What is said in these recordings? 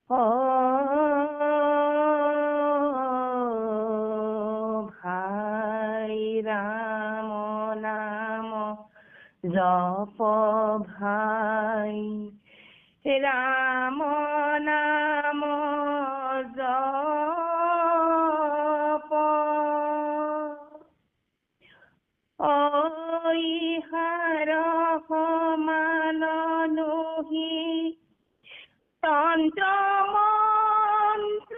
ও ভাই রাম নাম জপ ভাই রাম নাম জপ ইহার সমান নহি তন্ত্র মন্ত্র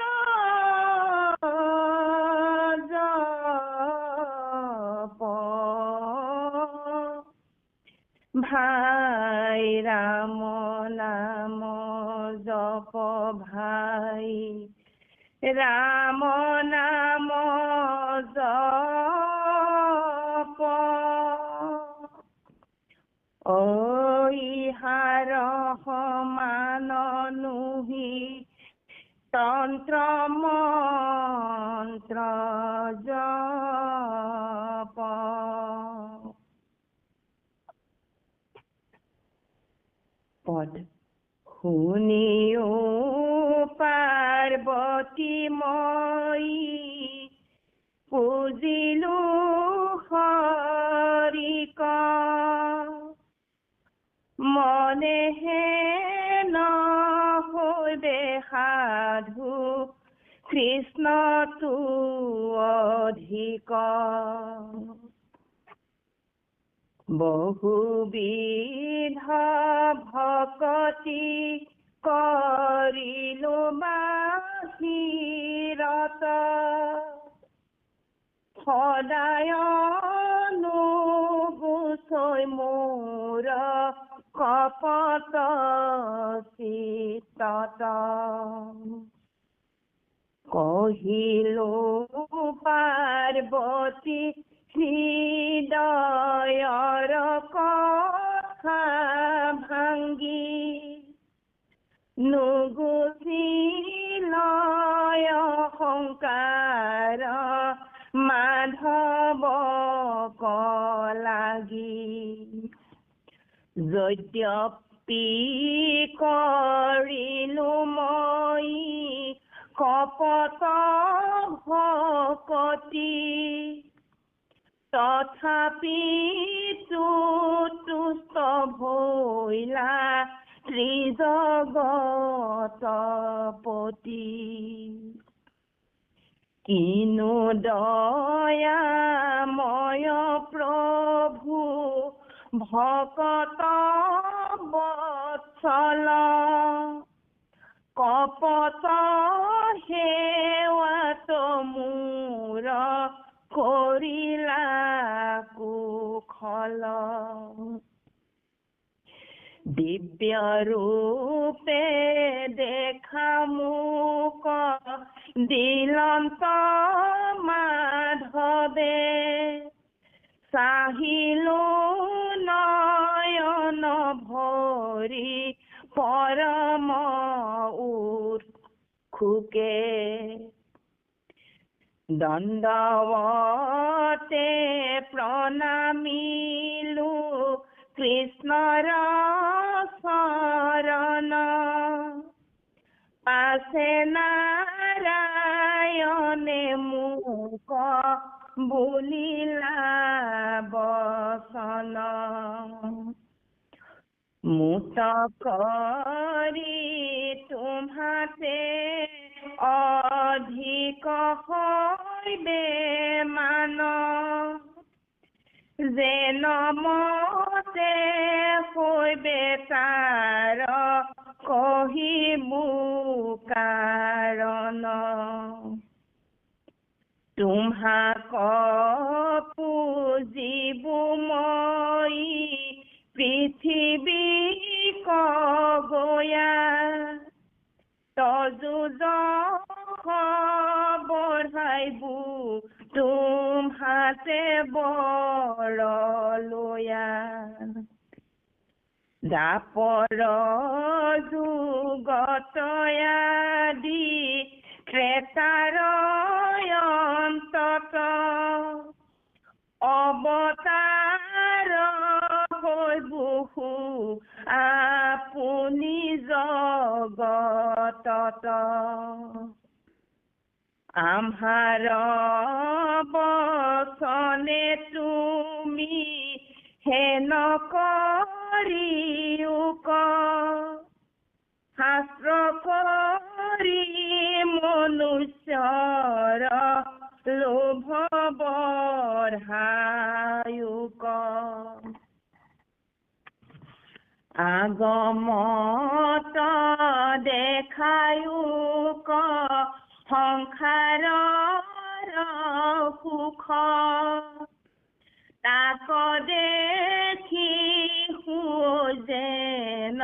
জপ ভাই রাম নাম জপ ভাই রাম নাম জপ ইহার সমান নুহি তন্ত্র মন্ত্র জপ পদ শুনিও পার্বতী মই পুজিলো হৰিক মনেহে নহৈবে সাধু কৃষ্ণটো অধিক বহুবিধ ভকতি কৰিলো বাহিৰত সদায় নুগুচৈ মোৰ কপট চিত্তত কহিলো পাৰ্বতী হৃদয়ৰ কথা ভাঙ্গি নুগুচিল সংকাৰ মাধৱ লাগি যদ্যপি কৰিলো মই কপট ভকতি তথাপি তুষ্ট ভৈলা ত্ৰিজগতপতি কিনো দয়াময় প্ৰভু ভকত বৎসল কপট সেৱাত মোৰ কৰিলা কুশল দিব্য ৰূপে দেখা মোক দিলন্ত মাধৱে চাহিলো নয়ন ভৰি পৰম উৎসুকে দণ্ডৱতে প্ৰণামিলো কৃষ্ণৰ চৰণ পাছে নাৰায়ণে মোক বুলিলা বচন মুত কৰি তোমাতে অধিক হৈবে মান যেন মতে হৈবে তাৰ কহিবু কাৰণ তোমাক পুজিবু মই পৃথিৱী কগয়া তজুজ বঢ়াইবু তোমাতে বৰলয়া দাপৰ যুগতয়াদি ত্ৰেতাৰ অন্তত অৱতাৰ হৈ বহু আপুনি জগতত আম্হাৰ বচনে তুমি হেন কৰিও শাস্ত্ৰ কৰি মনুষ্যৰ লোভ বঢ়ায়ো আগমত দেখায়ো সংসাৰৰ সুখ তাক দেখি যেন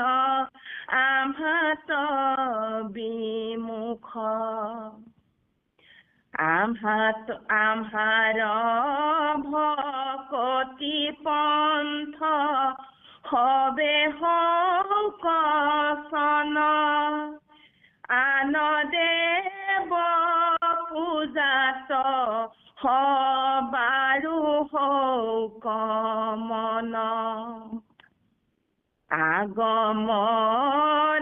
আমহাত বিমুখ আমহাৰ ভকতি পন্থ হবে হওক সন আন দেৱ পূজাত হবাৰো হওক মন আগম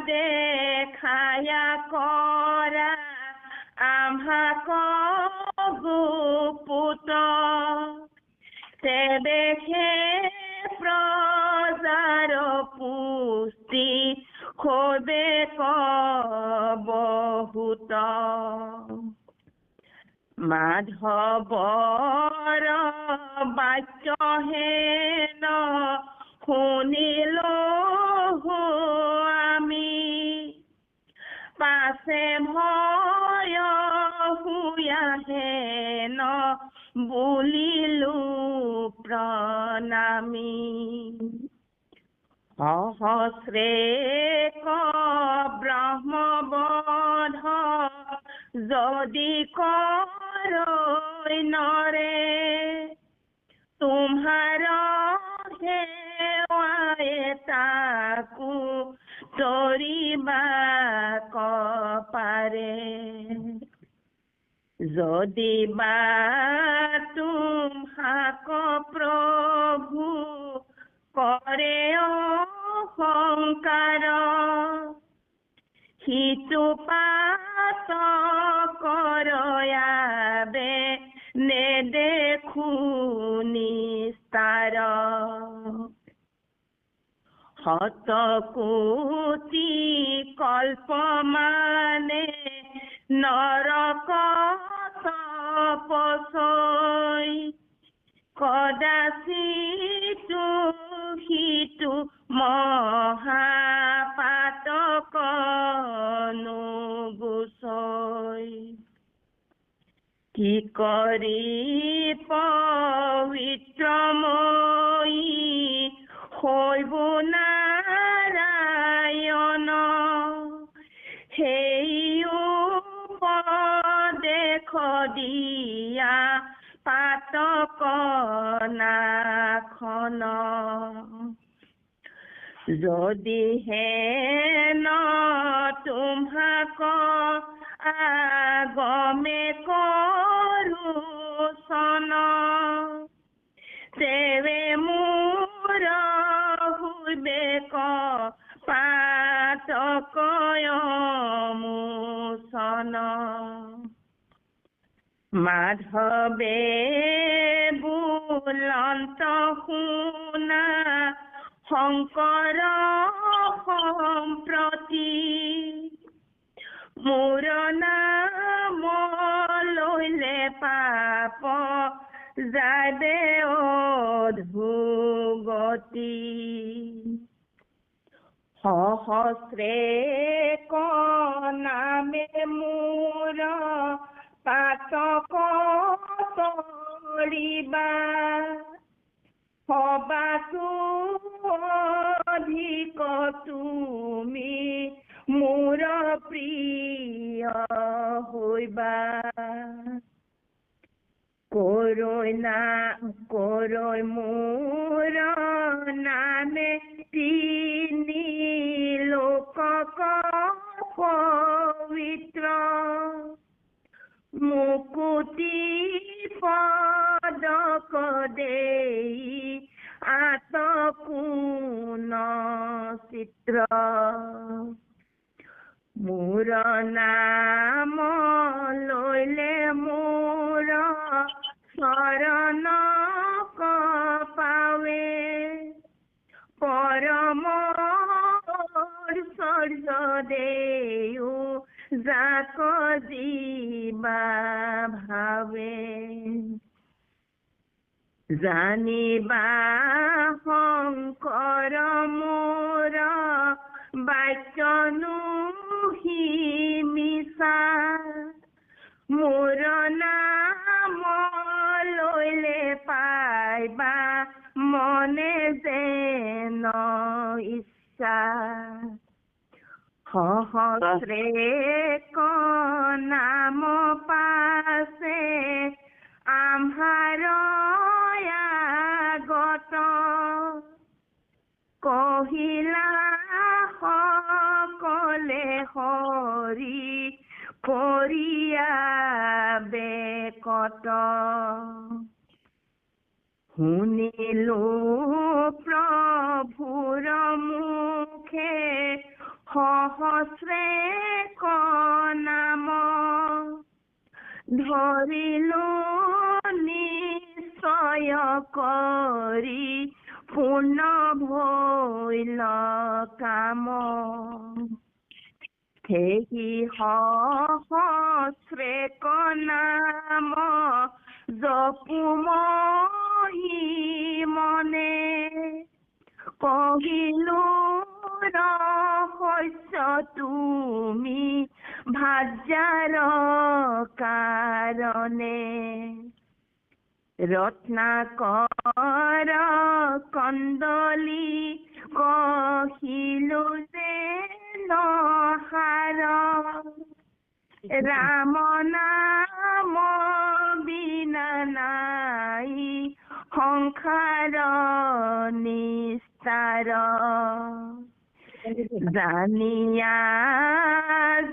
দেখায়া কৰা আমহাক গুপুত তেবেশে প্ৰজাৰ পুষ্টি খবে বহুত মাধৱৰ বাক্য হেন শুনিলো আমি পাছে ভয় হুয়া হেন বুলিলো প্ৰণামী সহস্ৰে ব্ৰহ্মবধ যদি কৰৈ নৰে তোমাৰ সেৱায়ে তাকো তৰিবা পাৰে যদি বা তোমাক প্ৰভু কৰে অহংকাৰ সিটো পাত কৰয়াবে নেদেখো নিস্তাৰ শতকোটি কল্প মানে নৰকত তপস্যৈ কদাচিতো সিটো মহাপাতক নুগুচৈ কি কৰি পবিত্ৰময়ী হৈব নাৰায়ণ সেই উপদেশ দিয়া পাতক নাখন যদিহে ন তোমাক আগমে কৰো চন তেৱে মোৰ হুইবে পাতকয় মোচন মাধৱে বুলন্ত শুনা শংকৰ সম্প্ৰতি মোৰ নাম লৈলে পাপ যাদে অধোগতি সহস্ৰে নামে মোৰ পাতক তৰিবা সবাতো অধিক তুমি মোৰ প্ৰিয় হৈবা কৰৈ মোৰ নামে তিনি লোকক পবিত্ৰ মুকুতি পদক দেই আতকো ন পবিত্ৰ মোৰ নাম লৈলে মোৰ চৰণ পাৱে পৰম ঐশ্বৰ্য দেও যাক জীৱা ভাৱে জানিবা শংকৰ মোৰ বাক্যনো মিছা মোৰ নাম লৈলে পাইবা মনে যেন ইচ্ছা সহস্ৰে নাম পাছে আম্হাৰ আগত কহিলা সকলে হৰি কৰিয়া বেকত শুনিলো প্ৰভুৰ মুখে সহস্ৰে নাম ধৰিলো নিশ্চয় কৰি পূৰ্ণ ভৈল কাম সেই সহস্ৰে নাম জপু মহি মনে কহিলো ৰহস্য তুমি ভাজ্যাৰ কাৰণে ৰত্নাকৰ কন্দলি কহিলো যে নহাৰ ৰাম নাম বিনা নাই সংসাৰ নিস্তাৰ জানিয়া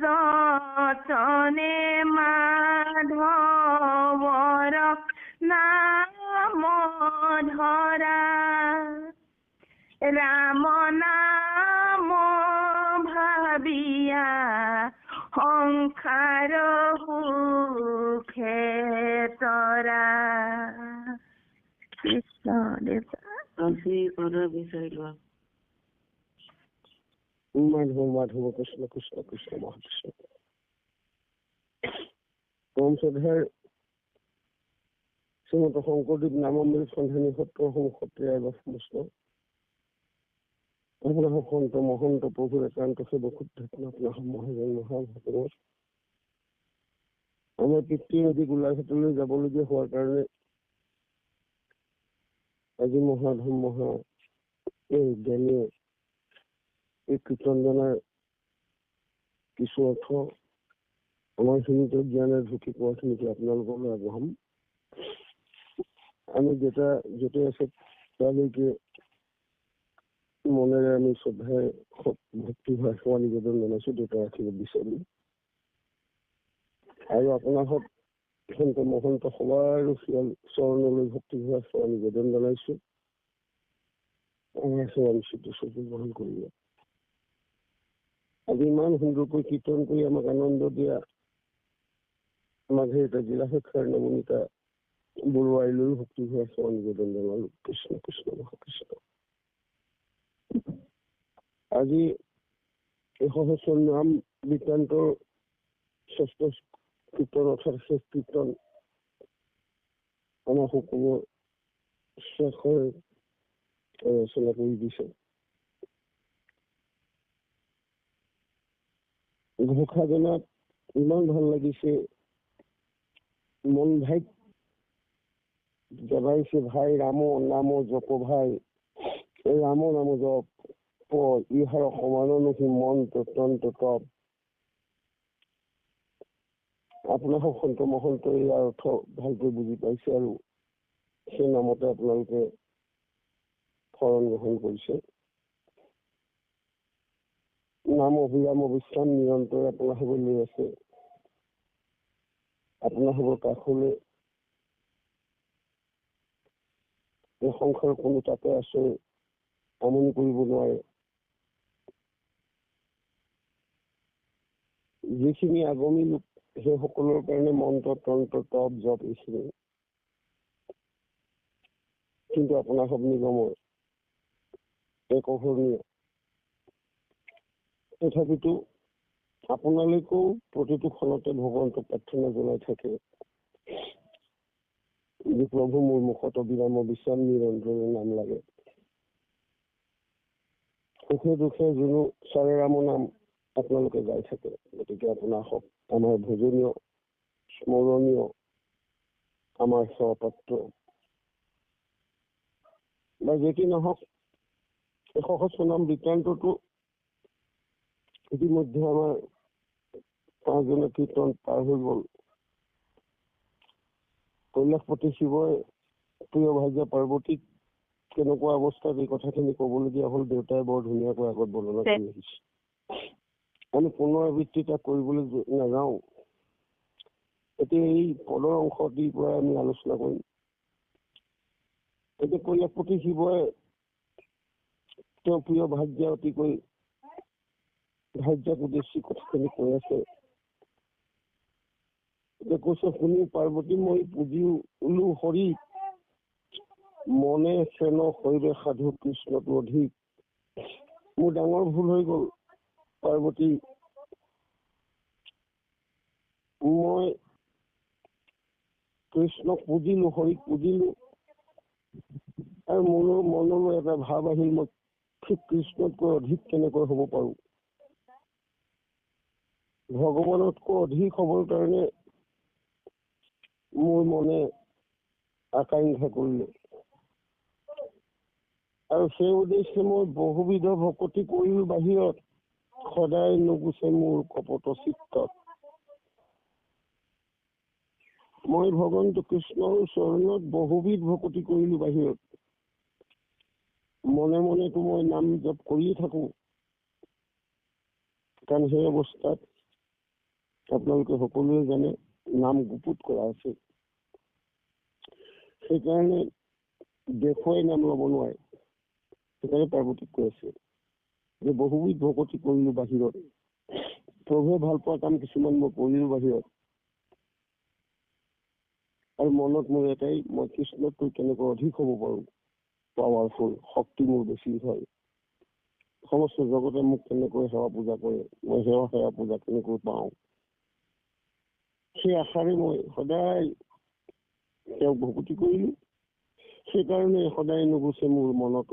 যতনে মাধৱৰ নাম ধৰা ৰাম নাম ভাবিয়া সংসাৰ সুখে তৰা কৃষ্ণ দেৱতা আজি কৰা বিচাৰিলো মাধৱ মাধৱ কৃষ্ণ কৃষ্ণ কৃষ্ণ মহাকৃষ্ণ পৰম শ্ৰদ্ধাৰ শ্ৰীমন্ত শংকৰদেৱ নামামৃত সন্ধানী সত্ৰৰ সত্ৰীয়া সমস্ত আপোনাৰ সন্ত মহন্ত প্ৰভুৰ একান্ত সেৱক আপোনাৰ মহাজন মহাভাগৱত আমাৰ পিতৃ নদী গোলাঘাটলৈ যাবলগীয়া হোৱাৰ কাৰণে আজি মহাধম মহা এই জ্ঞানীয়ে এই কীৰ্তন জনাৰ কিছু অৰ্থ আমাৰ সীমিত জ্ঞানেৰ ঢুকি পোৱাখিনিকে আপোনালোকলৈ আগবঢ়াম। আমি য'তে আছে তালৈকে মনেৰে আমি শ্ৰদ্ধাই ভক্তিভাৱ সেৱা নিবেদন জনাইছো, দেউতাৰ আশীৰ্বাদ বিচাৰি। আৰু আপোনাৰ সন্ত মহন্ত সবাৰ চৰণলৈ ভক্তিভাৱ সেৱা নিবেদন জনাইছো। আমাৰ সেৱা নিশ্চিত চকু গ্ৰহণ কৰিব। আজি ইমান সুন্দৰকৈ কীৰ্তন কৰি আমাক আনন্দ দিয়া মাঘে এটা জিলা শিক্ষাৰ নৱনীতা বৰুৱাইলৈ ভক্তিভাৱ সেৱা নিবেদন জনালো। কৃষ্ণ কৃষ্ণ মহাকৃষ্ণ। আজি এই সহস্ৰ নাম বৃত্তান্তৰ ষষ্ঠ কীৰ্তন অৰ্থাৎ শেষ কীৰ্তন আমাৰ সকলো শেষৰ ৰচনা কৰি দিছে। ঘোষা জনাত ইমান ভাল লাগিছে, মন ভাইক জনাইছে ভাই ৰাম নাম জপ ভাই, এই ৰাম নাম জপ ইহাৰ সমাননুসী মন তন্ত্ৰ তপ। আপোনাৰ সন্ত মহন্ত ইয়াৰ অৰ্থ ভালকৈ বুজি পাইছে আৰু সেই নামতে আপোনালোকে শৰণ গ্ৰহণ কৰিছে। নাম অভিৰাম অবিশ্ৰাম নিৰন্তৰ আপোনাৰ হব লৈ আছে। আপোনাৰ হব কাষলৈ সংসাৰ কোনো তাতে আছে আমনি কৰিব নোৱাৰে। যিখিনি আগমী লোক সেইসকলৰ কাৰণে মন্ত্ৰ তন্ত্ৰ তপ জপ এইখিনি, কিন্তু আপোনাৰ সব নিগমৰ একশৰণীয়। তথাপিতো আপোনালোকেও প্ৰতিটো ক্ষণতে ভগৱন্তক প্ৰাৰ্থনা জনাই থাকে যে প্ৰভু মোৰ মুখত অবিৰাম বিশ্ৰাম নিৰন্তৰে নাম লাগে। সুখে দুখে যোনো চাৰে ৰাম নাম আপোনালোকে গাই থাকে। গতিকে আপোনাৰ হওক আমাৰ ভোজনীয় স্মৰণীয় আমাৰ সেৱাপাত্ৰ বা যেটি নহওক, এই সহস্ৰ নাম বৃত্তান্তটো ইতিমধ্যে আমাৰ 5 জনৰ কীৰ্তন পাৰ হৈ গল। কৈলাশপতি শিৱই প্ৰিয় ভাৰ্যা পাৰ্বতীক কেনেকুৱা অৱস্থাত এই কথাখিনি কবলগীয়া হল, দেউতাই বৰ ধুনীয়াকৈ আগত বৰ্ণনা কৰি আহিছে। আমি পুনৰাবৃত্তি তাক কৰিবলৈ নাযাওঁ। এতিয়া এই পদৰ অংশটিৰ পৰা আমি আলোচনা কৰিম। এতিয়া কৈলাশপতি শিৱই তেওঁৰ প্ৰিয় ভাৰ্যা অতিকৈ ভাৰ্যাক উদ্দেশ্যি কথাখিনি কৈ আছে। এতিয়া কৈছে, শুনি পাৰ্বতী মই পুজি উলো হৰি, মনে চেন শৈৰে সাধু কৃষ্ণটো অধিক। মোৰ ডাঙৰ ভুল হৈ গল পাৰ্বতী, মই কৃষ্ণক পুজিলো, হৰিক পুজিলো, আৰু মোৰ মনলৈ এটা ভাৱ আহিল মই ঠিক কৃষ্ণতকৈ অধিক কেনেকৈ হব পাৰো। ভগৱানতকৈ অধিক হবৰ কাৰণে মোৰ মনে আকাংক্ষা কৰিলে, আৰু সেই উদ্দেশ্যে মই বহুবিধ ভকতি কৰিলো বাহিৰত, সদায় নুগুচে মোৰ কপট চিত্তত। মই ভগৱন্ত কৃষ্ণৰ চৰণত বহুবিধ ভকতি কৰিলো বাহিৰত, মনে মনেতো মই নাম জপ কৰিয়ে থাকো। কাৰণ সেই অৱস্থাত আপোনালোকে সকলোৱে জানে নাম গুপুত কৰা আছে। সেইকাৰণে দেখুৱাই নাম ল'ব নোৱাৰে। সেইকাৰণে পাৰ্বতীক কৈ আছে যে বহুবিধ ভকতি কৰিলো বাহিৰত, প্ৰভুৱে ভাল পোৱা কাম কিছুমান মই কৰিলো বাহিৰত, আৰু মনত মোৰ এটাই, মই কৃষ্ণতকৈ কেনেকৈ অধিক হব পাৰো, পাৱাৰফুল, শক্তি মোৰ বেছি হয়। সমস্ত জগতে মোক কেনেকৈ সেৱা পূজা কৰে, মই সেৱা পূজা কেনেকৈ পাওঁ, সেই আশাৰে মই সদায় তেওঁক ভকতি কৰিলো। সেইকাৰণে সদায় নুগুচে মোৰ মনত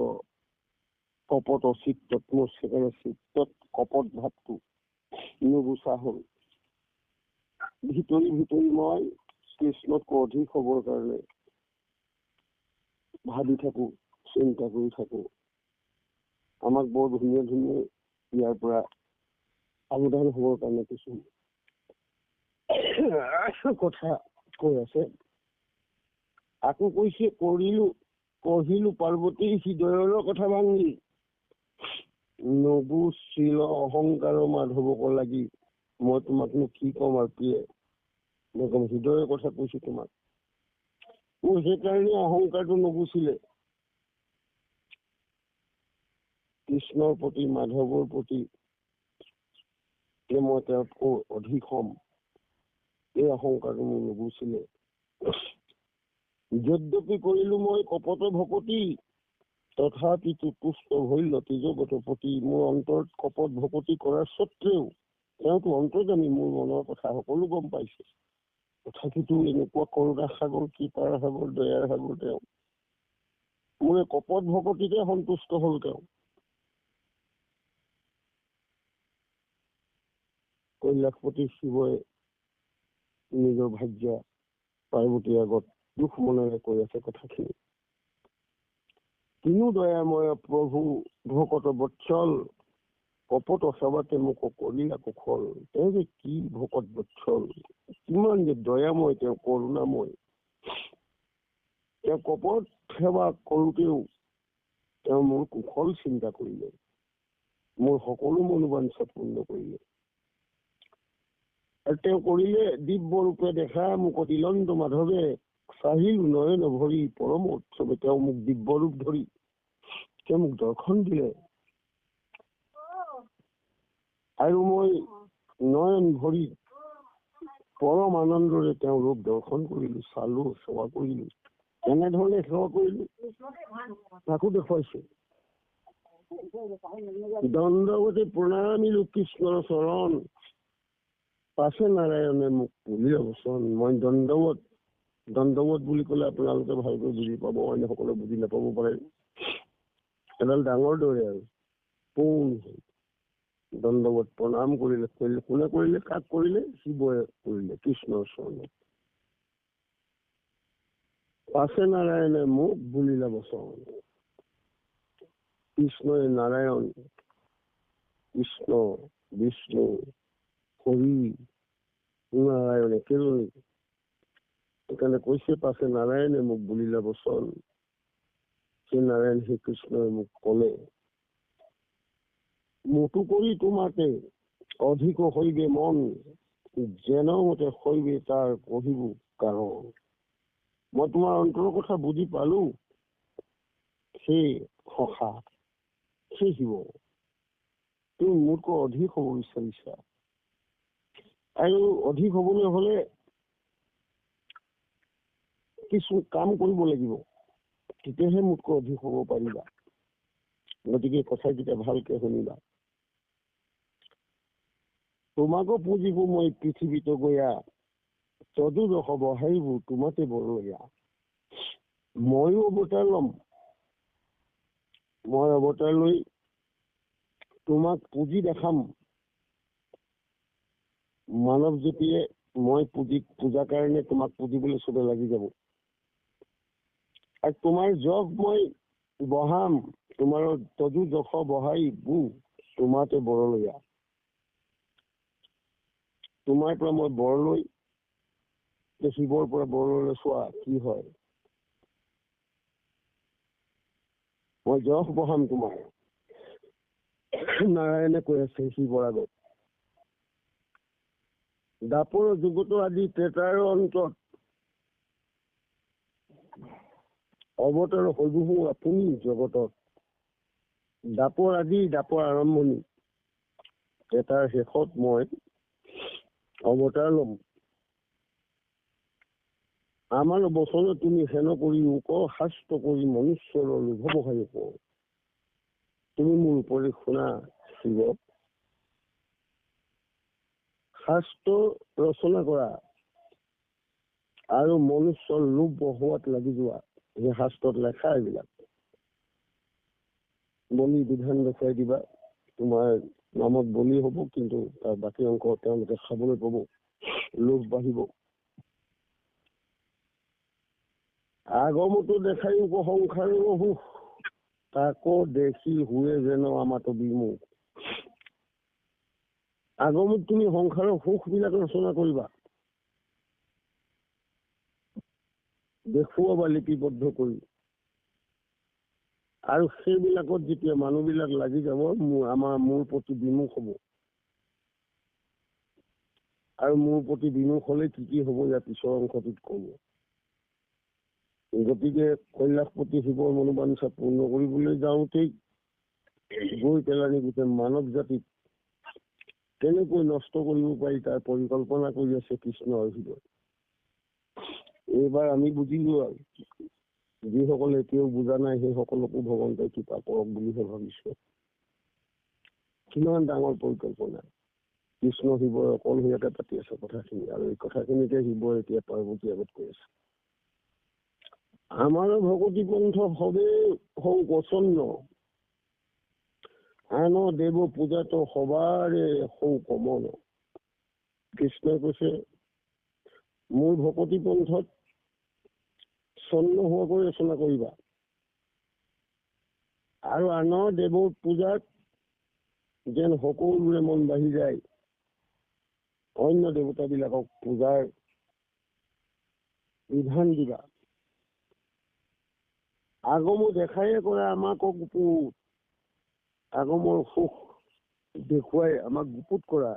কপট চিত্তত, মোৰ সেইকাৰণে চিত্তত কপট ভাৱটো নুগুচা হল। ভিতৰি ভিতৰি মই কৃষ্ণতকৈ অধিক হবৰ কাৰণে ভাবি থাকো, চিন্তা কৰি থাকো। আমাক বৰ ধুনীয়া ধুনীয়া ইয়াৰ পৰা সাৱধান হবৰ কাৰণে কিছু কথা কৈ আছে। আকৌ কৈছে, কহিলো পাৰ্বতী হৃদয়ৰ কথা ভাঙি, নগুচিল অহংকাৰ মাধৱক লাগি। মই তোমাকনো কি কম আৰু প্ৰিয়ে, মই কম হৃদয়ৰ কথা কৈছো তোমাক। মোৰ সেইকাৰণে অহংকাৰটো নগুচিলে। কৃষ্ণৰ প্ৰতি, মাধৱৰ প্ৰতি মই তেওঁতকৈ অধিক হম, এই অহংকাৰটো মোৰ নগুচিলে। যদ্যপি কৰিলো মই কপট ভকতি, তথাপিতো তুষ্ট হৈল তেজগত প্ৰতি। মোৰ অন্তৰত কপট ভকতি কৰাৰ স্বত্বেও তেওঁতো অন্তৰ্যামী, মোৰ মনৰ কথা সকলো গম পাইছে। তথাপিতো এনেকুৱা কৰোণা সাগৰ, কৃপাৰ সাগৰ, দয়াৰ সাগৰ তেওঁ। মোৰ কপট ভকতিতে সন্তুষ্ট হল তেওঁ। কৈলাশপতি শিৱই নিজৰ ভাৰ্যা পাৰ্বতীৰ আগত দুখ মনেৰে কৈ আছে কথাখিনি। কিনো দয়াময় প্ৰভু ভকত বৎসল, কপট সবাতে মোক কলিলা কুশল। তেওঁ যে কি ভকত বৎসল, কিমান যে দয়াময়, তেওঁ কৰুণাময়। তেওঁ কপট সেৱা কৰোতেও তেওঁ মোৰ কুশল চিন্তা কৰিলে, মোৰ সকলো মনোবাঞ্ছা পূৰ্ণ কৰিলে। আৰু তেওঁ কৰিলে দিব্য ৰূপে দেখা মোক তিলন্ত মাধৱে, চাহিল নয়ন ভৰি পৰম উৎসৱে। তেওঁ মোক দিব্য ৰূপ ধৰি তেওঁ মোক দৰ্শন দিলে, আৰু মই নয়ন ভৰি পৰম আনন্দৰে তেওঁ ৰূপ দৰ্শন কৰিলো, চালো, সেৱা কৰিলো। এনেধৰণে সেৱা কৰিলো, তাকো দেখুৱাইছে। দণ্ডৱতী প্ৰণামিলো কৃষ্ণৰ চৰণ, পাছে নাৰায়ণে মোক পুলিৰ বচন। মই দণ্ডৱত বুলি ক'লে আপোনালোকে ভালকৈ বুজি পাব, অন্য সকলে বুজি নাপাব পাৰে। এডাল ডাঙৰ দৰে আৰু পোন দণ্ডৱত প্ৰণাম কৰিলে। কোনে কৰিলে? কাক কৰিলে? শিৱই কৰিলে, কৃষ্ণৰ চৰণত। পাছে নাৰায়ণে মোক বুলিলে বচন। কৃষ্ণই নাৰায়ণ, কৃষ্ণ, বিষ্ণু, হৰি, নাৰায়ণ একেজনে। সেইকাৰণে কৈছে পাছে নাৰায়ণে মোক বুলিলে বচন। সেই নাৰায়ণ সেই কৃষ্ণই মোক কলে, মতো কৰি তোমাকে অধিক হৈবে মন, যেন মতে হৈবে তাৰ কহিব কাৰণ। মই তোমাৰ অন্তৰৰ কথা বুজি পালো, সেই সখা, সেই শিৱ, তুমি মোতকৈ অধিক হব বিচাৰিছা। আৰু অধিক হবলৈ হলে কিছু কাম কৰিব লাগিব, তেতিয়াহে মোতকৈ অধিক হব পাৰিবা। গতিকে কথাকেইটা ভালকে শুনিবা। তোমাকো পুজিব মই পৃথিৱীত গয়া, তদু ৰস বহাইব তোমাতে বৰয়া। ময়ো অৱতাৰ লম, মই অৱতাৰ লৈ তোমাক পুজি দেখাম। মানৱ জাতিয়ে মই পূজাৰ কাৰণে তোমাক পুজিবলৈ চবে লাগি যাব। আৰু তোমাৰ যশ মই বহাম, তোমাৰ তদু যশ বহাইব তোমাতে বৰলয়া। তোমাৰ পৰা মই বৰ লৈ, শিৱৰ পৰা বৰ ললে চোৱা কি হয়। মই যশ বহাম তোমাৰ, নাৰায়ণে কৈ আছে শিৱৰ আগত। দাপৰ যুগত আদি ত্ৰেতাৰ অন্তত অৱতাৰ হবহু আপুনি জগতত। দাপৰ আদি, দাপৰ আৰম্ভণি, ত্ৰেতাৰ শেষত মই অৱতাৰ লম। আমাৰ বচনে তুমি হেন কৰি ক, শাস্ত্ৰ কৰি মনুষ্যৰ লোভ বহাই ক। তুমি মোৰ উপৰি শুনা শিৱ, শাস্ত্ৰ ৰচনা কৰা আৰু মনুষ্যৰ লোভ বহোৱাত লাগি যোৱা। সেই শাস্ত্ৰত লেখা এইবিলাক বলি বিধান দেখুৱাই দিবা, তোমাৰ নামত বলি হব, কিন্তু তাৰ বাকী অংশ তেওঁলোকে খাবলৈ পাব, লোভ বাঢ়িব। আগমতো দেখাই উপসংসাৰ সুখ, তাকো দেখি হুৱে যেন আমাতো বিমুখ। আগমত তুমি সংসাৰৰ সুখ বিলাক ৰচনা কৰিবা, দেখুৱাবা লিপিবদ্ধ কৰি। আৰু সেইবিলাকত যেতিয়া মানুহবিলাক লাগি যাব, মোৰ প্ৰতি বিমুখ হব। আৰু মোৰ প্ৰতি বিমুখ হলে কি কি হব, ইয়াৰ পিছৰ অংশটোত কব। গতিকে কৈলাশপতি শিৱৰ মনোবাঞ্ছা পূৰ্ণ কৰিবলৈ যাওঁতেই গৈ পেলানি গোটেই মানৱ জাতিক কেনেকৈ নষ্ট কৰিব পাৰি তাৰ পৰিকল্পনা কৰি আছে কৃষ্ণ আৰু শিৱই। এইবাৰ আমি বুজিলো, আৰু যিসকলে এতিয়াও বুজা নাই সেইসকলকো ভগৱন্তই কৃপা কৰক বুলিহে ভাবিছো। কিমান ডাঙৰ পৰিকল্পনা, কৃষ্ণ শিৱই অকলশৰীয়াকে পাতি আছে কথাখিনি, আৰু এই কথাখিনিকে শিৱই এতিয়া পাৰ্বতী আগত কৈ আছে। আমাৰ ভকতি পন্থ সবে হও প্ৰচন্ন, আন দেৱ পূজাতো সবাৰে হও কমন। কৃষ্ণই কৈছে মোৰ ভকতি পন্থত চন্ন হোৱাকৈ ৰচনা কৰিবা, আৰু আনৰ দেৱৰ পূজাত যেন সকলোৰে মন বাঢ়ি যায়, অন্য দেৱতাবিলাকক পূজাৰ বিধান দিবা। আগমো দেখায়ে কৰে আমাক গুপুত, আগমৰ সুখ দেখুৱাই আমাক গুপুত কৰা,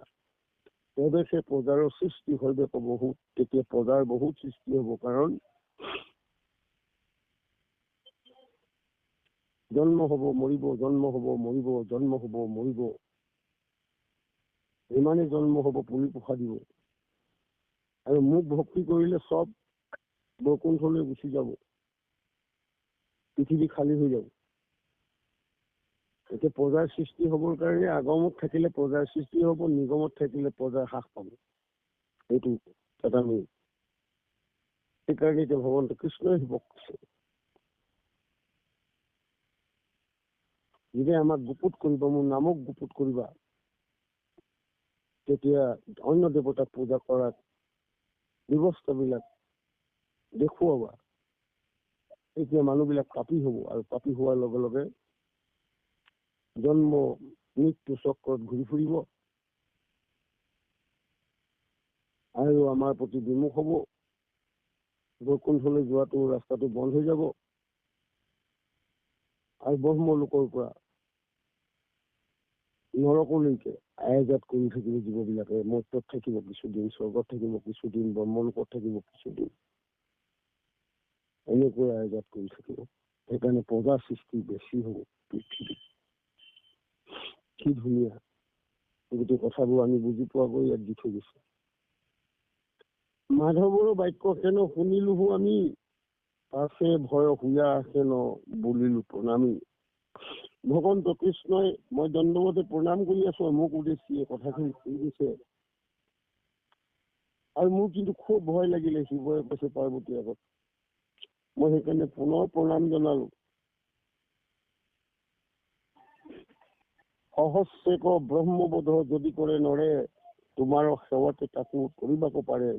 তবে সে প্ৰজাৰৰ সৃষ্টি হইবে বহুত। তেতিয়া প্ৰজাৰ বহুত সৃষ্টি হব, কাৰণ জন্ম হব মৰিব, জন্ম হব মৰিব, জন্ম হব মৰিব। ইমানেই জন্ম হ'ব, পুলি পোখা দিব। আৰু মোক ভক্তি কৰিলে চব বৈকুণ্ঠলৈ গুচি যাব, পৃথিৱী খালী হৈ যাব। এতিয়া প্ৰজাৰ সৃষ্টি হ'বৰ কাৰণে আগমত থাকিলে প্ৰজাৰ সৃষ্টি হ'ব, নিগমত থাকিলে প্ৰজাৰ হ্ৰাস পাব। এইটো এটা নিয়ম। সেইকাৰণে এতিয়া ভগৱন্ত কৃষ্ণই শিৱক কৈছে, যেতিয়া আমাক গুপুত কৰিবা, মোৰ নামক গুপুত কৰিবা, তেতিয়া অন্য দেৱতাক পূজা কৰাত ব্যৱস্থাবিলাক দেখুৱাবা। এতিয়া মানুহবিলাক পাপী হ'ব, আৰু পাপী হোৱাৰ লগে লগে জন্ম মৃত্যু চক্ৰত ঘূৰি ফুৰিব আৰু আমাৰ প্ৰতি বিমুখ হ'ব। বৈকুণ্ঠলৈ যোৱাটো ৰাস্তাটো বন্ধ হৈ যাব, আৰু ব্ৰহ্মলোকৰ পৰা নৰকলৈকে আয়াজাত কৰি থাকিব জীৱবিলাকে। মৰ্ত্যত থাকিব কিছুদিন, স্বৰ্গত থাকিব কিছুদিন, ব্ৰহ্মলোকত থাকিব কিছুদিন, এনেকৈ আয়াজাত কৰি থাকিব। সেইকাৰণে প্ৰজাৰ সৃষ্টি বেছি হ'ব পৃথিৱীত। কি ধুনীয়া গোটেই কথাবোৰ আমি বুজি পোৱাকৈ ইয়াত দি থৈ গৈছে। মাধৱৰো বাক্য হেন শুনিলোহো আমি, পাছে ভয় শুয়া হেন বুলিলো প্ৰণামী। ভগৱন্ত কৃষ্ণই, মই দণ্ডৱতে প্ৰণাম কৰি আছো, মোক উদ্দেশ্যে কথাখিনি কৈ দিছে। আৰু মোৰ কিন্তু খুব ভয় লাগিলে, শিৱই কৈছে পাৰ্বতীৰ আগত। মই সেইকাৰণে পুনৰ প্ৰণাম জনালো। সহস্ৰেক ব্ৰহ্মবোধ যদি কৰে নৰে, তোমাৰ সেৱাতে তাকো কৰিবাক পাৰে।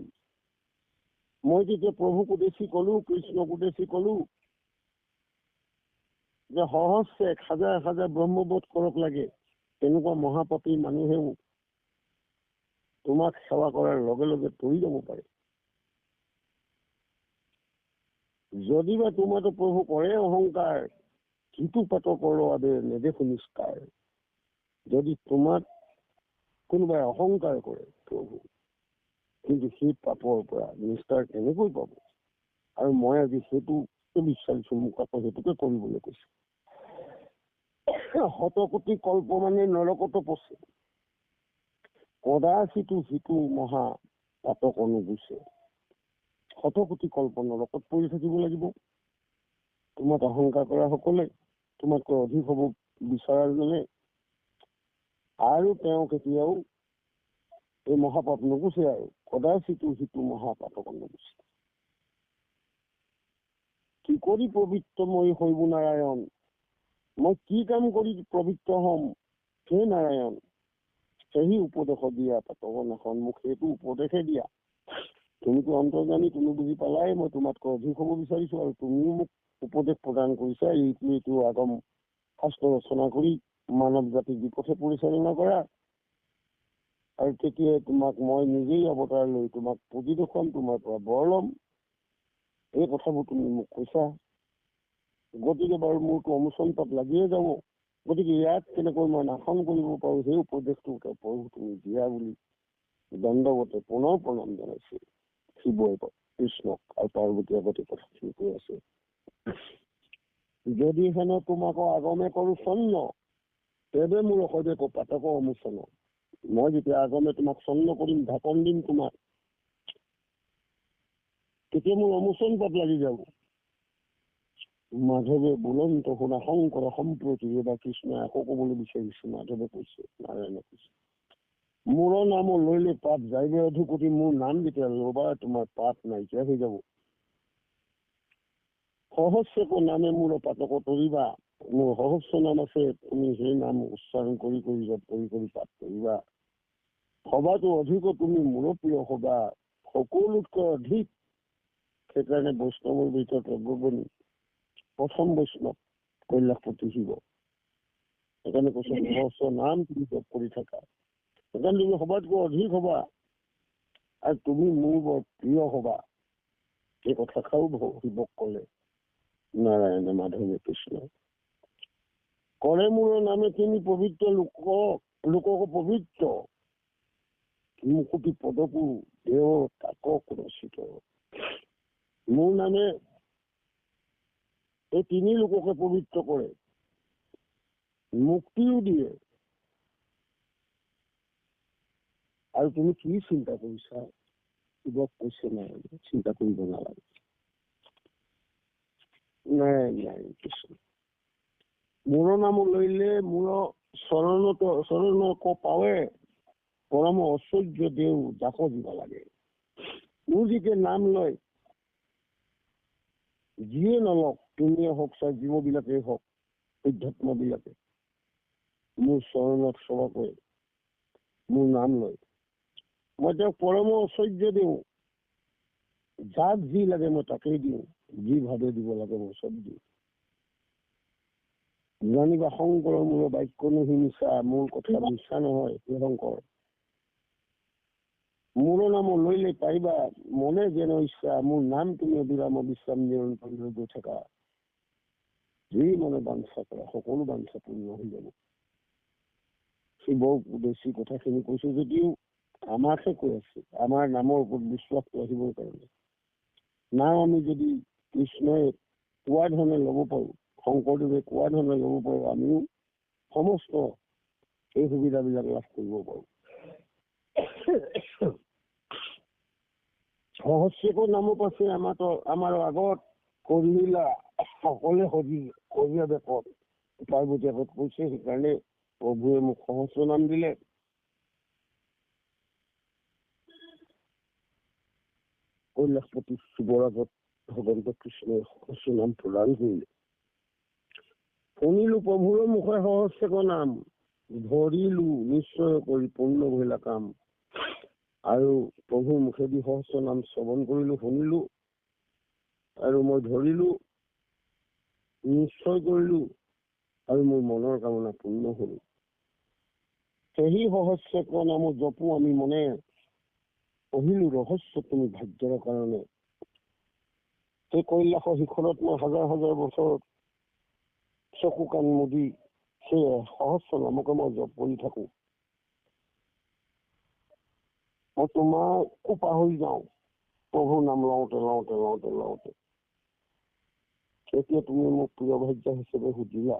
মই যেতিয়া প্ৰভুক উদ্দেশ্যি কলো, কৃষ্ণক উদ্দেশ্যি কলো যে সহস্ৰে 1000 ব্ৰহ্মবোধ কৰক লাগে, তেনেকুৱা মহাপাপী মানুহেও তোমাক সেৱা কৰাৰ লগে লগে তৰি যাব পাৰে। যদিবা তোমাতো প্ৰভু কৰে অহংকাৰ, সিটো পাত কৰ আদে নেদেখো নিষ্কাৰ। যদি তোমাক কোনোবাই অহংকাৰ কৰে প্ৰভু, কিন্তু সেই পাপৰ পৰা নিষ্কাৰ কেনেকৈ পাব? আৰু মই আজি সেইটো বিচাৰিছো, মোক আকৌ সেইটোকে কৰিবলৈ কৈছে। শতকোটি কল্প মানে নৰকত পচে, কদাচিতো সিটো মহা পাতক অনুগুছে। শতকোটি কল্প নৰকত পৰি থাকিব লাগিব। তোমাক অহংকাৰ কৰা সকলে, তোমাতকৈ অধিক হ'ব বিচাৰজনে, আৰু তেওঁ কেতিয়াও এই মহাপাপ নুগুছে। আৰু কদাচিতো সিটো মহাপাতক অনুগুছে। কি কৰি পবিত্ৰ মই হৈব নাৰায়ণ, মই কি কাম কৰি পবিত্ৰ হম হে নাৰায়ণ। সেই উপদেশ দিয়া পাতক নাখন, মোক সেইটো উপদেশে দিয়া। তুমিতো অন্তৰ্জামী, তুমি বুজি পালাই মই তোমাতকৈ অধিক হ'ব বিচাৰিছো, আৰু তুমিও মোক উপদেশ প্ৰদান কৰিছা। এইটো আগম শাস্ত্ৰ ৰচনা কৰি মানৱ জাতিক বিপথে পৰিচালনা কৰা। আৰু তেতিয়াই তোমাক মই নিজেই অৱতাৰ লৈ তোমাক পুজি দেখুৱাম, তোমাৰ পৰা বৰ ল'ম। এই কথাবোৰ তুমি মোক কৈছা। গতিকে বাৰু মোৰতো অনুচন তাত লাগিয়ে যাব। গতিকে ইয়াত কেনেকৈ মই নাশন কৰিব পাৰো, সেই উপদেশটো প্ৰভু তুমি দিয়া বুলি দণ্ডৱতে পুনৰ প্ৰণাম জনাইছে শিৱই কৃষ্ণক। আৰু পাৰ্বতী আগতে কথাখিনি কৈ আছে, যদি হেন তোমাক আগমে কৰো চন্ন, তেবে মোৰ অসদে পাতক অনুচন। মই যেতিয়া আগমে তোমাক চন্ন কৰিম, ঢাপন দিম তোমাক, তেতিয়া মোৰ অনুচন পাত লাগি যাব। মাধৱে বুলন্ত শুনা শংকৰ সম্প্ৰতি, এবাৰ কৃষ্ণই আকৌ কবলৈ বিচাৰিছে। মাধৱে কৈছে, নাৰায়ণে কৈছে, মোৰ নাম লৈলে পাত যাইবে অধুকতি। মোৰ নাম যেতিয়া ল'বা, তোমাৰ পাত নাইকিয়া হৈ যাব। সহস্ৰক নামে মোৰ পাতক তৰিবা, মোৰ সহস্ৰ নাম আছে, তুমি সেই নাম উচ্চাৰণ কৰি কৰি জপ কৰি কৰি পাত কৰিবা। সবাতো অধিক তুমি মোৰ প্ৰিয় হবা, সকলোতকৈ অধিক। সেইকাৰণে বৈষ্ণৱৰ ভিতৰত অগ্ৰগণী প্ৰথম বৈষ্ণৱ কৈলাশপতি শিৱ। সেইকাৰণে কৈছে সহস্ৰ নাম তুমি জপ কৰি থাকা, সেইকাৰণে তুমি সবাতকৈ অধিক হবা, আৰু তুমি মোৰ বৰ প্ৰিয় হবা। এই কথাষাৰো শিৱক কলে নাৰায়ণে, মাধৱে, কৃষ্ণ। কৰে মোৰ নামে তিনি পবিত্ৰ লোকক পবিত্ৰ, মুকুতি পদকো দেৱ তাকক ৰচিত। মোৰ নামে এই তিনি লোককে পবিত্ৰ কৰে, মুক্তিও দিয়ে, আৰু তুমি কি চিন্তা কৰিছা? শিৱক কৈছে নাই, চিন্তা কৰিব নালাগে। নাই কৃষ্ণ, মোৰ নাম লইলে মোৰ চৰণক পাৱে, পৰম ঐশ্বৰ্য দেও যাক দিব লাগে। মোৰ যেতিয়া নাম লয়, যিয়ে নলওক, তুমিয়ে হওক চাই জীৱবিলাকেই হওক, অধ্যাত্মবিলাকে মোৰ চৰণত সেৱা কৰে, মোৰ নাম লয়, মই তেওঁক পৰম ঐশ্বৰ্য দিওঁ। যাক যি লাগে মই তাকেই দিওঁ, যি ভাৱে দিব লাগে মই চব দিওঁ। জানিবা শংকৰৰ মূলৰ বাক্য নহি মিছা, মোৰ কথা মিছা নহয় হে শংকৰ। মোৰ নাম লইলে পাৰিবা মনে যেন ইচ্ছা, মোৰ নাম তুমি অবিৰাম বিশ্ৰাম নিৰন্তৰ গৈ থাকা। যি মনে বাঞ্ছা কৰা সকলো বাঞ্ছা পূৰ্ণ হৈ যাব। সি বৰ বেছি কথাখিনি কৈছো যদিও আমাকহে কৈ আছে, আমাৰ নামৰ ওপৰত বিশ্বাস ৰাখিবৰ কাৰণে। নাম আমি যদি কৃষ্ণই কোৱা ধৰণে ল'ব পাৰো, শংকৰদেৱে কোৱা ধৰণে ল'ব পাৰো, আমিও সমস্ত এই সুবিধাবিলাক লাভ কৰিব পাৰো। সহস্ৰেকৰ নামৰ পাছে আমাৰ আগত কৰিলা সকলে সজীয়া বেকত, পাৰ্বতী আগত কৈছে। সেইকাৰণে প্ৰভুৱে মোক সহস্ৰ নাম দিলে। কৈলাশপতি শিৱৰ আগত ভগৱন্ত কৃষ্ণই সহস্ৰ নাম প্ৰদান কৰিলে। শুনিলো প্ৰভুৰ মুখে সহস্ৰেকৰ নাম, ধৰিলো নিশ্চয় কৰি পূৰ্ণ ভইলা কাম। আৰু প্ৰভুৰ মুখেদি সহস্ৰ নাম শ্ৰৱণ কৰিলো, শুনিলো, আৰু মই ধৰিলো, নিশ্চয় কৰিলো, আৰু মোৰ মনৰ কামনা পূৰ্ণ হল। সেই সহস্ৰেকৰ নাম জপো আমি মনে, পঢ়িলো ৰহস্য তুমি ভাগ্যৰ কাৰণে। সেই কৈলাশৰ শিখৰত মই হাজাৰ হাজাৰ বছৰ চকু কাণ মুদি সেই সহস্ৰ নামকে মই জপ কৰি থাকো। মই তোমাকো পাহৰি যাওঁ প্ৰভুৰ নাম লওঁতে লওঁতে লওঁতে লওঁতে। এতিয়া তুমি মোক প্ৰিয় ভাগ্য হিচাপে সুধিলা,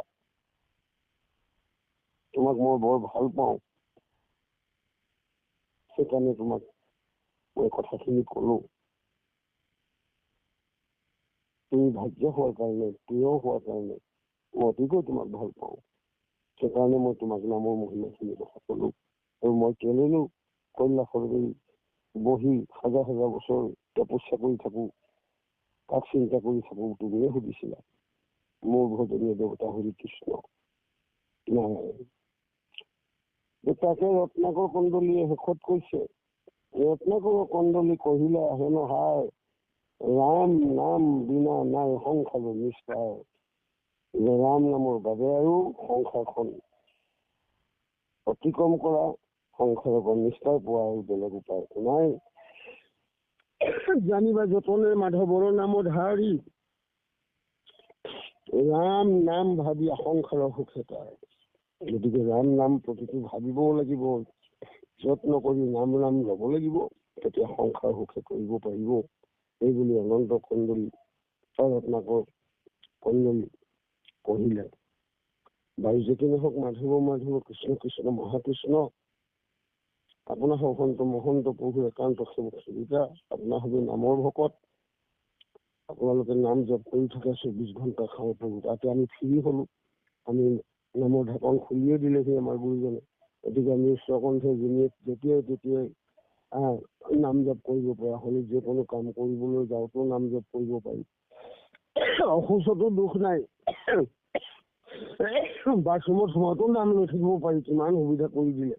তোমাক মই বৰ ভাল পাওঁ, সেইকাৰণে তোমাক মই কথাখিনি কলো। তুমি ভাগ্য হোৱাৰ কাৰণে, প্ৰিয় হোৱাৰ কাৰণে মই অতিকৈ তোমাক ভাল পাওঁ। সেইকাৰণে মই তোমাক নামৰ মহিমাখিনি কথা কলো। আৰু মই কেলেনো কৈলাশৰ বহি হাজাৰ হাজাৰ বছৰ তপস্যা কৰি থাকো, কাক চিন্তা কৰি থাকো, তুমিয়ে সুধিছিলা। মোৰ ভজনীয় দেৱতা হৰি কৃষ্ণ নাৰায়ণ। তাকে ৰত্নাকৰ কন্দলীয়ে শেষত কৈছে, ৰত্নাকৰ কন্দলী কহিলা হেন হায়, ৰাম নাম বিনা নাই সংসাৰ নিষ্ঠাৰ। ৰাম নামৰ বাবে আৰু সংসাৰখন অতিক্ৰম কৰা, সংসাৰৰ পৰা নিষ্ঠাৰ পোৱা আৰু বেলেগ উপায় নাই। জানিবা যতনে মাধৱৰ নাম ধাৰি, ৰাম নাম ভাবি সংসাৰৰ সুখে পায়। গতিকে ৰাম নাম প্ৰতিটো ভাবিবও লাগিব, যত্ন কৰি নাম ল'ব লাগিব, তেতিয়া সংসাৰ সুখে কৰিব পাৰিব। এইবুলি অনন্ত কন্দলী ৰত্নাকৰ কন্দলী পঢ়িলে। বাৰু যেতি নহওক মাধৱ মাধৱ কৃষ্ণ কৃষ্ণ মহাকৃষ্ণ, আপোনাৰ সন্ত মহন্ত প্ৰভু একান্ত সেৱক সুবিধা, আপোনাৰ হবে নামৰ ভকত, আপোনালোকে নাম জপ কৰি থাকে 24 ঘণ্টা খাওঁ প্ৰভু। তাতে আমি ফ্ৰী হলো, আমি নামৰ ঢাকন খুলিয়ে দিলেহি আমাৰ গুৰুজনে। গতিকে আমি স্বকণ্ঠে যেতিয়াই তেতিয়াই নাম জপ কৰিব পৰা হলো। যে কোনো কাম কৰিবলৈ যাওঁতেও নাম জপ কৰিব পাৰি, অসুস্থতো দুখ নাই। বাথৰুমত সোমাতো নাম লৈ থাকিব পাৰি, কিমান সুবিধা কৰি দিলে।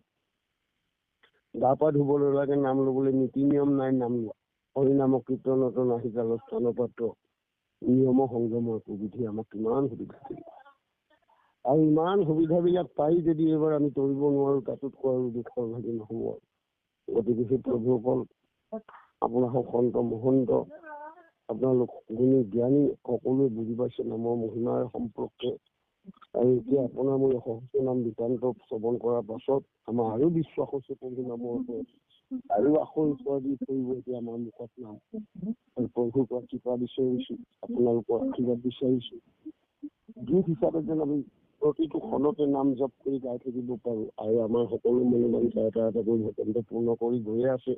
গা পা ধুবলৈ লাগে, নাম লবলৈ নীতি নিয়ম নাই নাম লোৱা। হৰিনাম কীৰ্তনত নাহিকাল স্থান পাত্ৰ, নিয়ম সংযমৰ সুবিধি আমাক কিমান সুবিধা দিলে। আৰু ইমান সুবিধাবিলাক পাই যদি এইবাৰ আমি কৰিব নোৱাৰো, তাতোতকৈ আৰু দুখৰ ভাগি নহব। গতিকে সেই প্ৰভুসকল, আপোনালোক সন্ত মহন্ত, আপোনালোক গুণী জ্ঞানী সকলোৱে বুজি পাইছে নামৰ মহিমাৰ সম্পৰ্কে। আৰু এতিয়া আপোনাৰ মোৰ সহস্ৰ নাম বিতান্ত শ্ৰৱণ কৰাৰ পাছত আমাৰ আৰু বিশ্বাস হৈছে প্ৰভু নামৰ ওপৰত, আৰু আখৰ উৎপাদিত কৰিব এতিয়া আমাৰ মুখত নাম। প্ৰভুৰ পৰা কৃপা বিচাৰিছো, আপোনালোকৰ আশীৰ্বাদ বিচাৰিছো। গীত হিচাপে যেন আমি প্ৰতিটো ক্ষণতে নাম জপ কৰি গাই থাকিব পাৰো আৰু আমাৰ সকলো মনোবাঞ্ছা এটা এটা কৰি ভকতে পূৰ্ণ কৰি গৈয়ে আছে।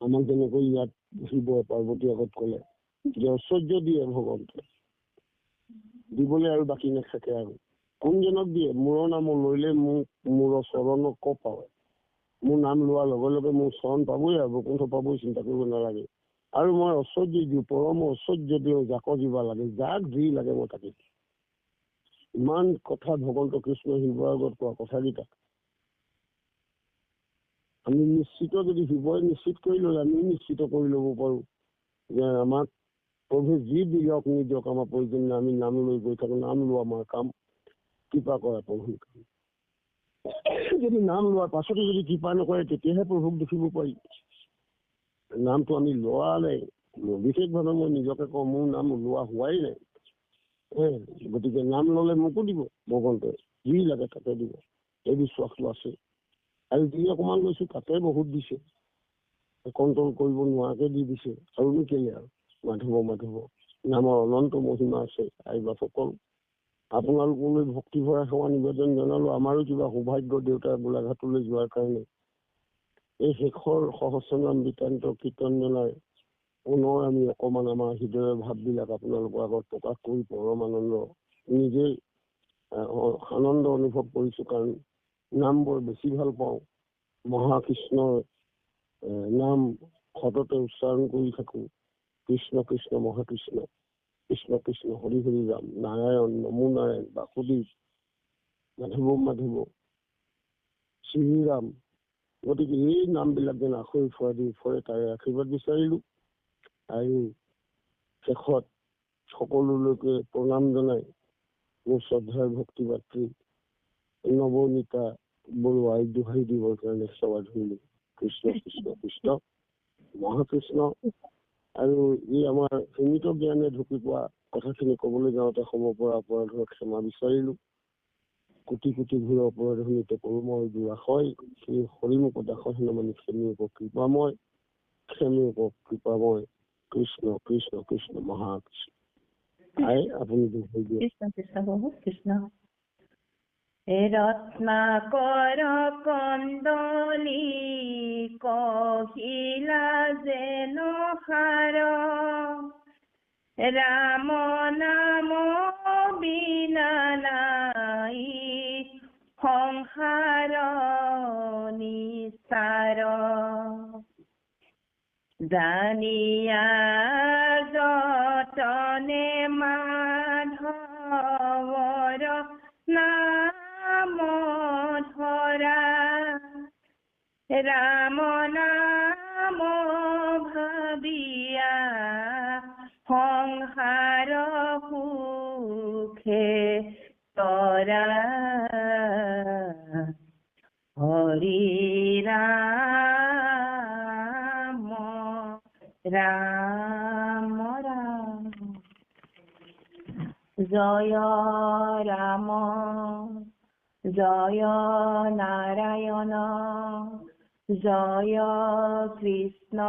আমাক যেনেকৈ ইয়াত শিৱ পাৰ্বতী আগত কলে যে ঐশ্বৰ্য দিয়ে ভগৱন্তে, দিবলৈ আৰু বাকী নাথাকে আৰু কোনজনক দিয়ে? মূৰৰ নাম লৈলে মূৰৰ চৰণক ক পাৱে, মোৰ নাম লোৱাৰ লগে লগে মোৰ চৰণ পাবই আৰু বৈকুণ্ঠ পাবই, চিন্তা কৰিব নালাগে। আৰু মই ঐশ্বৰ্য দিওঁ, পৰম ঐশ্বৰ্য দিওঁ, জাক দিবা লাগে, যাক যি লাগে মই তাকে। ইমান কথা ভগৱন্ত কৃষ্ণ শিৱৰ আগত কোৱা কথাকেইটা আমি নিশ্চিত, যদি শিৱই নিশ্চিত কৰি ললে আমি নিশ্চিত কৰি ল'ব পাৰো যে আমাক প্ৰভু যি দিয়ক নিদিয়ক আমাৰ প্ৰয়োজন নাই, আমি নাম লৈ গৈ থাকো, নাম লোৱা আমাৰ কাম, কৃপা কৰা প্ৰভুৰ কাম। যদি নাম লোৱাৰ পাছতো যদি কৃপা নকৰে তেতিয়াহে প্ৰভুক দেখিব পাৰি। নামটো আমি লোৱা নাই, বিশেষভাৱে মই নিজকে কওঁ মোৰ নাম লোৱা হোৱাই নাই। গতিকে নাম ললে মোকো দিব ভগৱন্তই, যি লাগে তাকে দিব, এই বিশ্বাসটো আছে। আৰু যি অকমান লৈছো তাতে বহুত দিছে, কণ্ট্ৰল কৰিব নোৱাৰাকে দি দিছে। আৰুনো কেলে আৰু মাধৱ মাধৱ নামৰ অনন্ত মহিমা আছে। আইবাসকল আপোনালোকলৈ ভক্তি ভৰা সেৱা নিবেদন জনালো। আমাৰো কিবা সৌভাগ্য দেউতাৰ গোলাঘাটলৈ যোৱাৰ কাৰণে এই শেষৰ সহস্ৰনাম বিতান্ত কীৰ্তন জনাই পুনৰ আমি অকমান আমাৰ হৃদয়ৰ ভাৱবিলাক আপোনালোকৰ আগত প্ৰকাশ কৰি পৰম আনন্দ নিজেই আনন্দ অনুভৱ কৰিছো। কাৰণ নাম বৰ বেছি ভাল পাওঁ, মহাকৃষ্ণৰ নাম সততে উচ্চাৰণ কৰি থাকো। কৃষ্ণ কৃষ্ণ মহাকৃষ্ণ, কৃষ্ণ কৃষ্ণ হৰি হৰি ৰাম, নাৰায়ণ নমো নাৰায়ণ, বাসুদেৱ মাধৱ মাধৱ, শ্ৰীৰাম। গতিকে এই নামবিলাক যেন আখৈ ফুৰা দি ফুৰে তাৰে আশীৰ্বাদ বিচাৰিলো। আৰু শেষত সকলোলৈকে প্ৰণাম জনাই মোৰ শ্ৰদ্ধাৰ ভক্তি মাতৃ নৱনীতা বৰুৱাই দোহাই দিবৰ কাৰণে সেৱা ধৰিলো। কৃষ্ণ কৃষ্ণ কৃষ্ণ মহাকৃষ্ণ। আৰু এই আমাৰ সীমিত জ্ঞানে ঢুকি পোৱা কথাখিনি কবলৈ যাওঁতে সময় পৰা অপৰাধৰ ক্ষমা বিচাৰিলো। কোটি কোটি ঘূৰ অপৰাধীতে কৰুমৰ দুৰাশয়, সেই হৰিমুখ দাসৰ নামানি ক্ষমী কৃপাময়, ক্ষমী কৃপাময়, কৃষ্ণ কৃষ্ণ কৃষ্ণ মহাকৃষ্ণ। আপুনি কৃষ্ণ কৃষ্ণ বহুত কৃষ্ণ। ৰত্নাকৰ কন্দলি কহিলা যেন সাৰ, ৰাম নাম বিনা নাই সংসাৰ নিচাৰ, জানিয়া যতনে মাধৱৰ নাম ধৰা, ৰাম নাম ভাবিয়া সংসাৰ সুখে তৰা, হৰি ৰাম ৰাম ৰাম, জয় ৰাম জয় নাৰায়ণ, জয় কৃষ্ণ,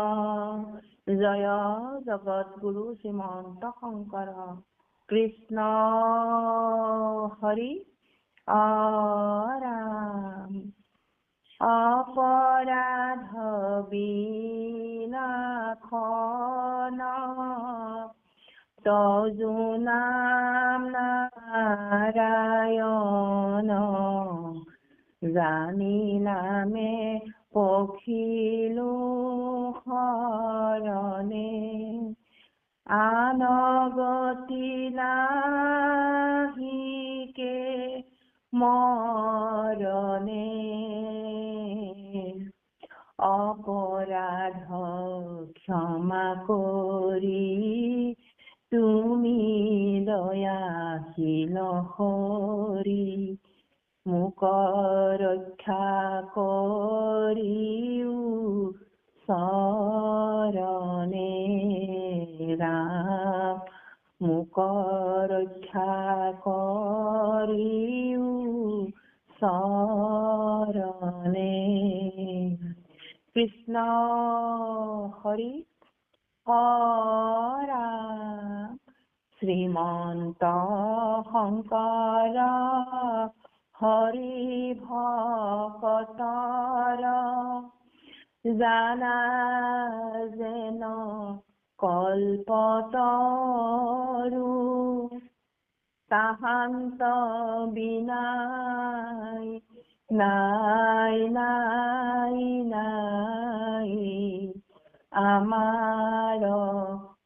জয় জগৎগুৰু শ্ৰীমন্ত শংকৰ, কৃষ্ণ হৰি ৰাম, অপৰাধ বিনাশন, তজু নাম নাৰায়ণ, জানি নামে পখিলো শৰণে, আন গতি নাহিকে মৰণে, অপৰাধ ক্ষমা কৰি তুমি দয়াশীল হৰি, মোক ৰক্ষা কৰিও চৰণে, ৰাম মোক ৰক্ষা কৰিও চৰণে, কৃষ্ণ হৰি ৰাম, শ্ৰীমন্ত শংকৰ হৰি ভকতৰ জানা যেন কল্পতৰু তাহান্ত বিনাই নাই নাই নাই আমাৰ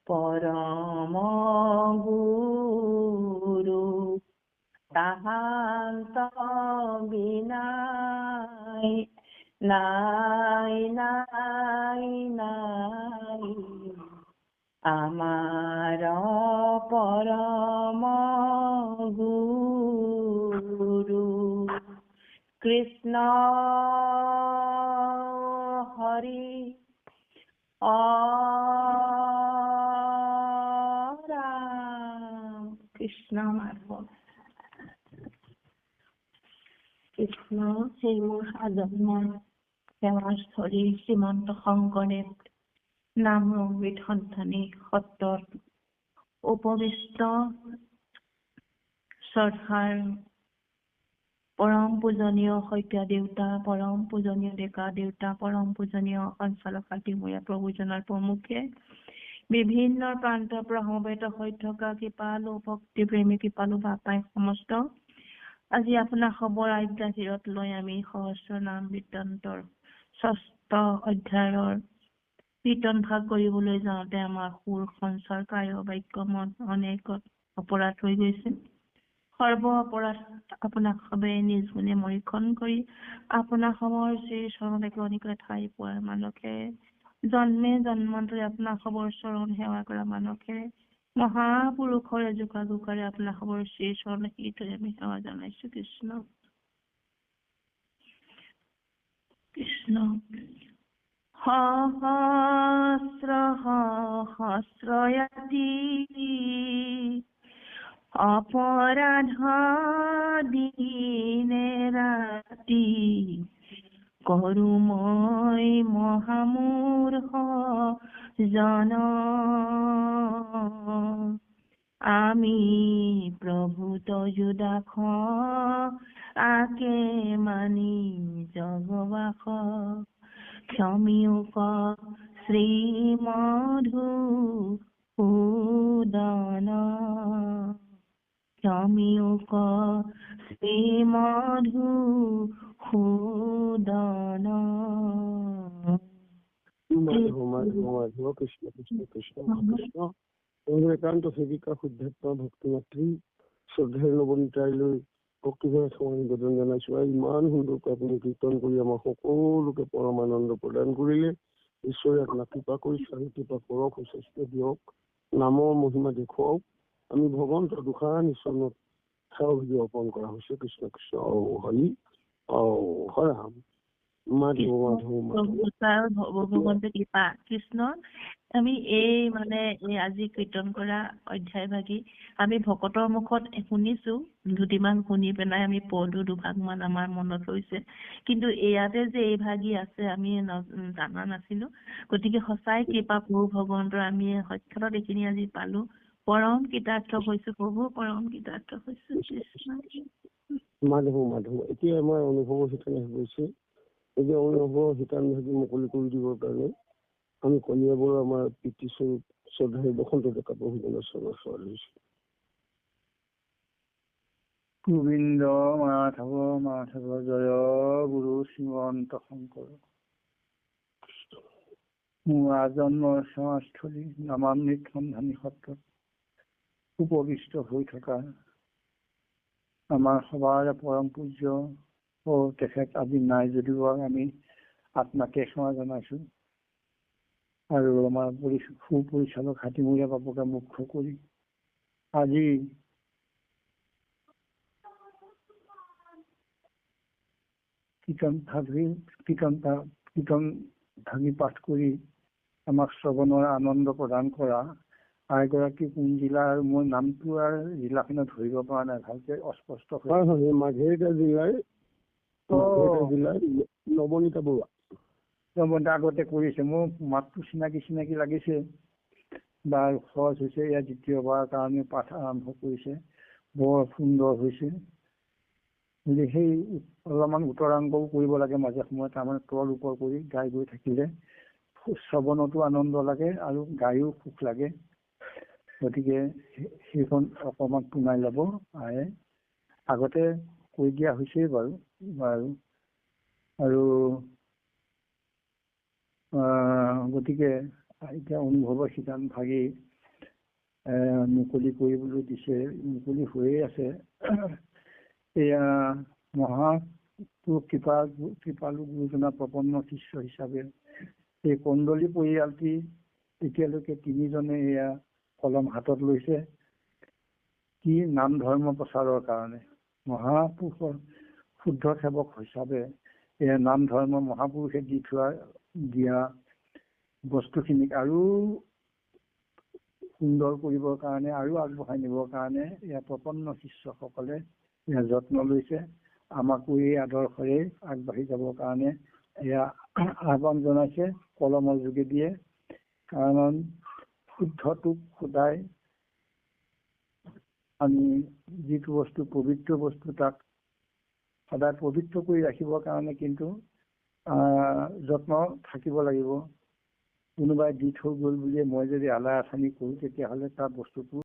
পৰম গুৰু তাহান্ত বিনাই নাই নাই নাই আমাৰ পৰম গুৰু কৃষ্ণ হৰি ৰাম কৃষ্ণ মাধৱ কৃষ্ণ সেই মোৰ আজন্মৰ সেৱাস্থলী শ্ৰীমন্ত শংকৰদেৱ নাম অমৃত সন্ধানী সত্ৰত উপবিষ্ট শ্ৰদ্ধাৰ পৰম পূজনীয় শইকীয়া দেউতা, পৰম পূজনীয় ডেকা দেউতা, পৰম পূজনীয় সঞ্চালক হাতীমূৰীয়া প্ৰভুজনৰ প্ৰমুখে বিভিন্ন প্ৰান্তৰ পৰা সমবেত হৈ থকা কৃপালু ভক্তিপ্ৰেমী কৃপালু বাপাই সমস্ত আজি আপোনাৰ খবৰ আজ্ঞা শিৰত লৈ আমি সহস্ৰ নাম বৃত্তান্তৰ ৬ষ্ঠ অধ্যায়ৰ কীৰ্তন ভাগ কৰিবলৈ যাওঁতে আমাৰ সুৰ সঞ্চাৰ কায় বাক্য মন অনেক অপৰাধ হৈ গৈছে। সৰ্ব অপৰাধ আপোনাক সবে নিজ গুণে মৰীক্ষণ কৰি আপোনাৰ সমৰ শ্ৰী চৰণলৈকে অনিকৰে ঠাই পোৱাৰ মানসে জন্মে জন্মান্তৰে আপোনাৰ খবৰ চৰণ সেৱা কৰা মানসে মহাপুৰুষৰ যোগাযোগৰে আপোনাৰ খবৰ শ্ৰী চৰণ শিথৰে আমি সেৱা জনাইছো। কৃষ্ণ কৃষ্ণ সহস্ৰ সহস্ৰয়তি অপৰাধ দিনে ৰাতি কৰো মই মহামূৰ্খ জন আমি প্ৰভু তযুদাস আকে মানি জগবাস ক্ষমিউক শ্ৰীমধু সূদন ক্ষমিউক শ্ৰীমধু সূদন। মাধৱ কৃষ্ণ কৃষ্ণ কৃষ্ণ কৃষ্ণ একান্ত সেৱিকা শুদ্ধাত্মা ভক্তিমাতৃ শ্ৰদ্ধাৰ নৱনীতাইলৈ ভক্তিভাৱে সেৱা নিবেদন জনাইছো। ইমান সুন্দৰকৈ আপুনি কীৰ্তন কৰি আমাক সকলোকে পৰম আনন্দ প্ৰদান কৰিলে। ঈশ্বৰে আপোনাক কৃপা কৰিছে আৰু কৃপা কৰক, সুস্বাস্থ্য দিয়ক, নামৰ মহিমা দেখুৱাওক। আমি ভগৱন্তৰ দুখানি চৰণত সেৱা ভিডিঅ' অৰ্পণ কৰা হৈছে। কৃষ্ণ কৃষ্ণ হৰি হৰাম মাধৱ মাধৱ ভগৱন্তৰ কৃপা কৃষ্ণ। আমি এই আজি কীৰ্তন কৰা অধ্যায় ভাগি আমি ভকতৰ মুখত শুনিছো, দুটিমান শুনি পেলাই আমি পদো দুভাগমান আমাৰ মনত হৈছে, কিন্তু ইয়াতে যে এই ভাগি আছে আমি জানা নাছিলো। গতিকে সঁচাই কৃপা প্ৰভু ভগৱন্তৰ আমি সক্ষত এইখিনি আজি পালো। পৰম কৃতাৰ্থ হৈছো প্ৰভু, পৰম কৃতাৰ্থ হৈছো। কৃষ্ণ মাধৱ মাধৱ এতিয়া আমাৰ অনুভৱৰ শিতান গৈছে। এতিয়া অনুভৱৰ শিতান ভাগি মুকলি কৰি দিবৰ কাৰণে আমি কলিয়াবৰ আমাৰ পিতৃস্বৰূপ শ্ৰদ্ধাৰ বসন্ত ডেকা প্ৰভুজনৰ চৰণৰ চৰণ লৈছো। গোবিন্দ মাধৱ মাধৱ জয় গুৰু শ্ৰীমন্ত শংকৰ। মোৰ আজন্মৰ সেৱাস্থলী নামামৃত সন্ধানী সত্ৰত উপবিষ্ট হৈ থকা আমাৰ সবাৰে পৰম পূজ্য তেখেত আজি নাই যদিও আমি আত্মাকে সেৱা জনাইছো। আৰু আমাৰ সুপৰিচালক হাতীমূৰীয়া বাপুকে মুখ্য কৰি আজি কীৰ্তন ভাগি পাঠ কৰি আমাক শ্ৰৱণৰ আনন্দ প্ৰদান কৰা আইগৰাকী কোন জিলা, আৰু মোৰ নামটো আৰু জিলাখনত ধৰিব পৰা নাই ভালকে, অস্পষ্ট মাৰ্ঘেৰিটা জিলাৰ নৱনীতা বৰুৱা। আগতে কৰিছে, মোৰ মাতটো চিনাকি লাগিছে। বা খৰচ হৈছে। এয়া দ্বিতীয়বাৰৰ কাৰণে পাঠ আৰম্ভ কৰিছে, বৰ সুন্দৰ হৈছে। গতিকে সেই অলপমান উত্তৰাংগও কৰিব লাগে মাজে সময়ে, তাৰমানে তল ওপৰ কৰি গাই গৈ থাকিলে শ্ৰৱণতো আনন্দ লাগে আৰু গায়ো সুখ লাগে। গতিকে সেইখন অকণমান শুনাই ল'ব। আগতে কৈ দিয়া হৈছেই বাৰু আৰু গতিকে এতিয়া অনুভৱৰ সিদ্ধান্ত ভাগি মুকলি কৰিবলৈ দিছে, মুকলি হৈয়ে আছে। এয়া মহাপুৰুষ কৃপালু গুৰুজনা প্ৰপন্ন শিষ্য হিচাপে এই কন্দলী পৰিয়ালটি এতিয়ালৈকে 3জনে এয়া কলম হাতত লৈছে। কি নাম ধৰ্ম প্ৰচাৰৰ কাৰণে মহাপুৰুষৰ শুদ্ধ সেৱক হিচাপে এয়া নাম ধৰ্ম মহাপুৰুষে দিয়া বস্তুখিনিক আৰু সুন্দৰ কৰিবৰ কাৰণে আৰু আগবঢ়াই নিবৰ কাৰণে এয়া প্ৰপন্ন শিষ্যসকলে এয়া যত্ন লৈছে। আমাকো এই আদৰ্শৰে আগবাঢ়ি যাবৰ কাৰণে এয়া আহ্বান জনাইছে কলমৰ যোগেদিয়ে। কাৰণ শুদ্ধটোক সদায় আমি যিটো বস্তু পবিত্ৰ বস্তু তাক সদায় পবিত্ৰ কৰি ৰাখিবৰ কাৰণে কিন্তু যত্ন থাকিব লাগিব। কোনোবাই দি থৈ গ'ল বুলিয়ে মই যদি আলাই আথানি কৰোঁ তেতিয়াহ'লে তাৰ বস্তুটো